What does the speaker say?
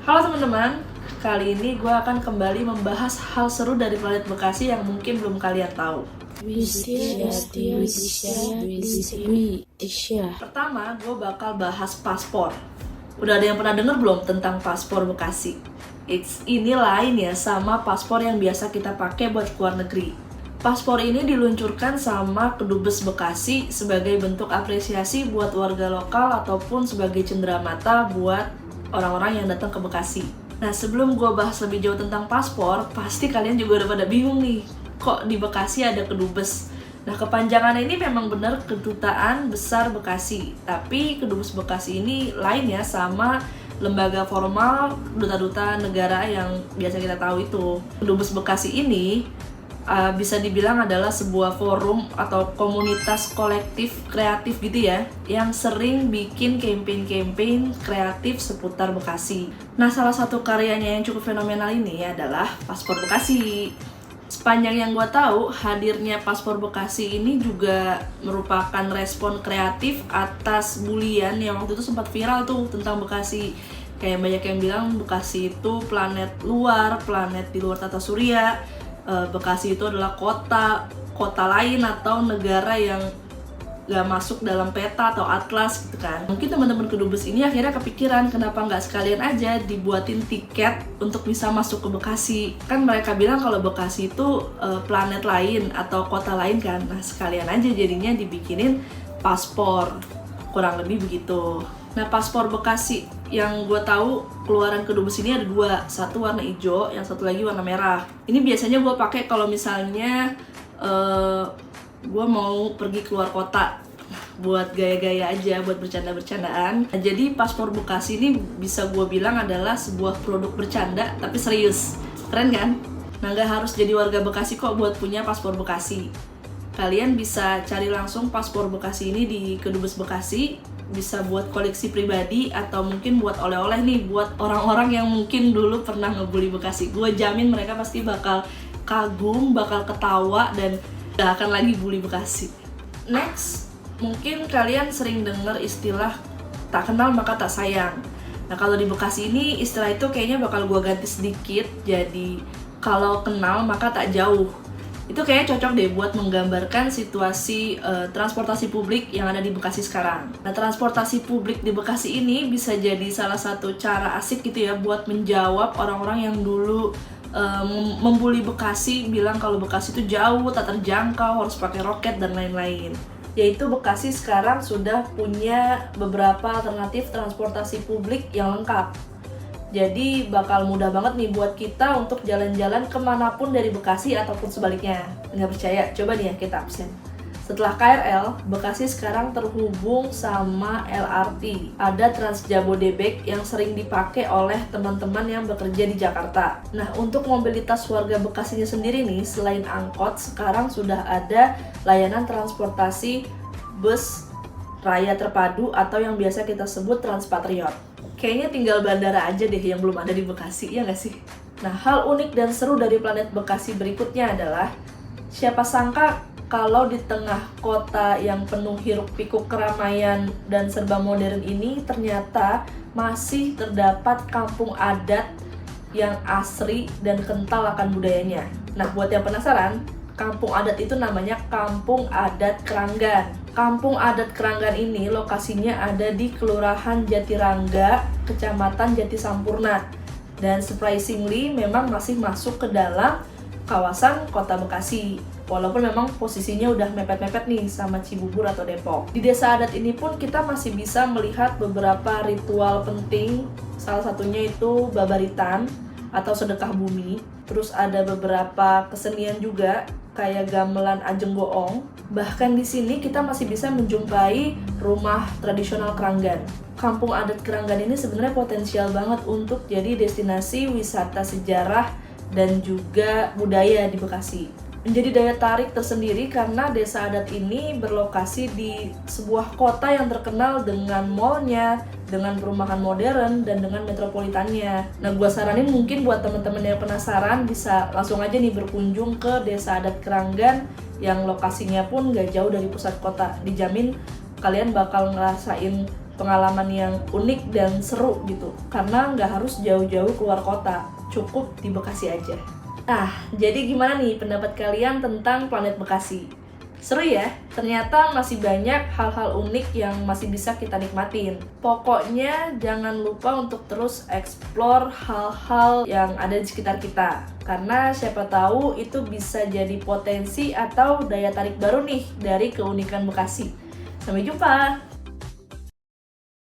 Halo teman-teman, kali ini gue akan kembali membahas hal seru dari planet Bekasi yang mungkin belum kalian tahu. Pertama, gue bakal bahas paspor. Udah ada yang pernah denger belum tentang paspor Bekasi? Ini lain ya sama paspor yang biasa kita pakai buat keluar negeri. Paspor ini diluncurkan sama Kedubes Bekasi sebagai bentuk apresiasi buat warga lokal ataupun sebagai cenderamata buat orang-orang yang datang ke Bekasi. Nah, sebelum gue bahas lebih jauh tentang paspor, pasti kalian juga udah pada bingung nih, kok di Bekasi ada Kedubes? Nah, kepanjangannya ini memang benar Kedutaan Besar Bekasi. Tapi Kedubes Bekasi ini lain ya sama lembaga formal duta-duta negara yang biasa kita tahu itu. Kedubes Bekasi ini bisa dibilang adalah sebuah forum atau komunitas kolektif kreatif gitu ya, yang sering bikin campaign-campaign kreatif seputar Bekasi. Nah, salah satu karyanya yang cukup fenomenal ini adalah Paspor Bekasi. Sepanjang yang gue tahu, hadirnya Paspor Bekasi ini juga merupakan respon kreatif atas bulian yang waktu itu sempat viral tuh tentang Bekasi. Kayak banyak yang bilang Bekasi itu planet di luar tata surya. Bekasi itu adalah kota lain atau negara yang gak masuk dalam peta atau atlas gitu kan. Mungkin teman-teman Kedubes ini akhirnya kepikiran kenapa nggak sekalian aja dibuatin tiket untuk bisa masuk ke Bekasi. Kan mereka bilang kalau Bekasi itu planet lain atau kota lain kan. Nah, sekalian aja jadinya dibikinin paspor, kurang lebih begitu. Nah, paspor Bekasi yang gue tahu keluaran Kedubes ini ada dua, satu warna hijau, yang satu lagi warna merah. Ini biasanya gue pakai kalau misalnya gue mau pergi keluar kota buat gaya-gaya aja, buat bercanda-bercandaan. Nah, jadi paspor Bekasi ini bisa gue bilang adalah sebuah produk bercanda tapi serius. Keren kan? Nah, nggak harus jadi warga Bekasi kok buat punya paspor Bekasi. Kalian bisa cari langsung paspor Bekasi ini di Kedubes Bekasi. Bisa buat koleksi pribadi atau mungkin buat oleh-oleh nih buat orang-orang yang mungkin dulu pernah ngebully Bekasi. Gue jamin mereka pasti bakal kagum, bakal ketawa, dan gak akan lagi bully Bekasi. Next, mungkin kalian sering dengar istilah tak kenal maka tak sayang. Nah, kalau di Bekasi ini istilah itu kayaknya bakal gue ganti sedikit jadi kalau kenal maka tak jauh. Itu kayaknya cocok deh buat menggambarkan situasi transportasi publik yang ada di Bekasi sekarang. Nah, transportasi publik di Bekasi ini bisa jadi salah satu cara asik gitu ya buat menjawab orang-orang yang dulu membuli Bekasi, bilang kalau Bekasi itu jauh, tak terjangkau, harus pakai roket dan lain-lain. Yaitu Bekasi sekarang sudah punya beberapa alternatif transportasi publik yang lengkap. Jadi bakal mudah banget nih buat kita untuk jalan-jalan kemanapun dari Bekasi ataupun sebaliknya. Nggak percaya? Coba nih ya kita absen. Setelah KRL, Bekasi sekarang terhubung sama LRT. Ada Trans Jabodebek yang sering dipakai oleh teman-teman yang bekerja di Jakarta. Nah, untuk mobilitas warga Bekasinya sendiri nih, selain angkot, sekarang sudah ada layanan transportasi bus raya terpadu atau yang biasa kita sebut Transpatriot. Kayaknya tinggal bandara aja deh yang belum ada di Bekasi, ya nggak sih? Nah, hal unik dan seru dari planet Bekasi berikutnya adalah siapa sangka kalau di tengah kota yang penuh hiruk-pikuk keramaian dan serba modern ini ternyata masih terdapat kampung adat yang asri dan kental akan budayanya. Nah, buat yang penasaran, kampung adat itu namanya Kampung Adat Kranggan. Kampung Adat Kranggan ini lokasinya ada di Kelurahan Jatirangga, Kecamatan Jatisampurna. Dan surprisingly memang masih masuk ke dalam kawasan Kota Bekasi. Walaupun memang posisinya udah mepet-mepet nih sama Cibubur atau Depok. Di desa adat ini pun kita masih bisa melihat beberapa ritual penting. Salah satunya itu babaritan atau sedekah bumi. Terus ada beberapa kesenian juga kayak gamelan Ajeng Goong. Bahkan di sini kita masih bisa menjumpai rumah tradisional Kranggan. Kampung Adat Kranggan ini sebenarnya potensial banget untuk jadi destinasi wisata sejarah dan juga budaya di Bekasi. Menjadi daya tarik tersendiri karena desa adat ini berlokasi di sebuah kota yang terkenal dengan mall-nya, dengan perumahan modern, dan dengan metropolitannya. Nah, gue saranin mungkin buat teman-teman yang penasaran bisa langsung aja nih berkunjung ke desa adat Kranggan yang lokasinya pun gak jauh dari pusat kota. Dijamin kalian bakal ngerasain pengalaman yang unik dan seru gitu. Karena nggak harus jauh-jauh keluar kota, cukup di Bekasi aja. Jadi gimana nih pendapat kalian tentang Planet Bekasi? Seru ya? Ternyata masih banyak hal-hal unik yang masih bisa kita nikmatin. Pokoknya jangan lupa untuk terus explore hal-hal yang ada di sekitar kita. Karena siapa tahu itu bisa jadi potensi atau daya tarik baru nih dari keunikan Bekasi. Sampai jumpa!